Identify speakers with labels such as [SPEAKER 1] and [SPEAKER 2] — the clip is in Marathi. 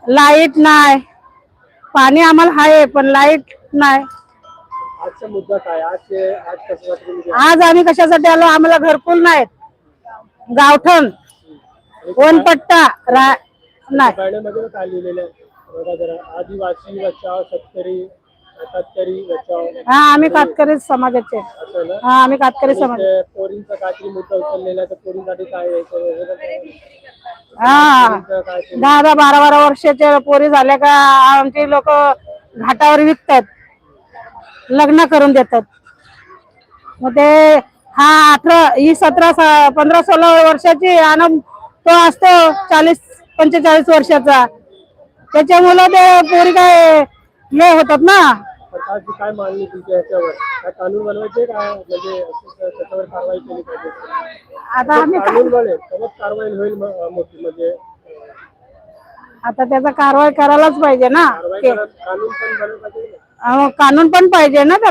[SPEAKER 1] लाईट नाही, पाणी आम्हाला आहे पण लाईट नाही.
[SPEAKER 2] आजचा मुद्दा काय? आज कशासाठी तुम्ही
[SPEAKER 1] आज आम्ही कशासाठी आलो? आम्हाला घरकुल नाहीत, गावठण वनपट्टा नाही.
[SPEAKER 2] बॅनरमध्ये काय लिहिलेलं आहे बघा जरा, आदिवासी बचाव शेतकरी कातकरी बचाव.
[SPEAKER 1] हा आम्ही कातकरी समाजाचे.
[SPEAKER 2] असं ना?
[SPEAKER 1] हा आम्ही कातकरी समाज.
[SPEAKER 2] पोरींचा काहीतरी मुद्दा उचललेला तर पोरींसाठी काय आहे?
[SPEAKER 1] हा 10-12 वर्षाच्या पोरी झाल्या का आमची लोक घाटावर विकतात, लग्न करून देतात. मग ते हा 15-16 वर्षाची आणि तो असतो 40-45 वर्षाचा. त्याच्यामुळे ते पोरी काय हे होतात ना.
[SPEAKER 2] सरकारची काय मागणी तुमच्या ह्याच्यावर? काय कानून बनवायचे काय म्हणजे त्याच्यावर कारवाई केली पाहिजे?
[SPEAKER 1] आता आम्ही
[SPEAKER 2] कानून बनेल तरच कारवाई होईल मोठी. म्हणजे
[SPEAKER 1] आता त्याचा कारवाई करायलाच पाहिजे ना.
[SPEAKER 2] कानून पण बनवलं पाहिजे.
[SPEAKER 1] कानून पण पाहिजे ना.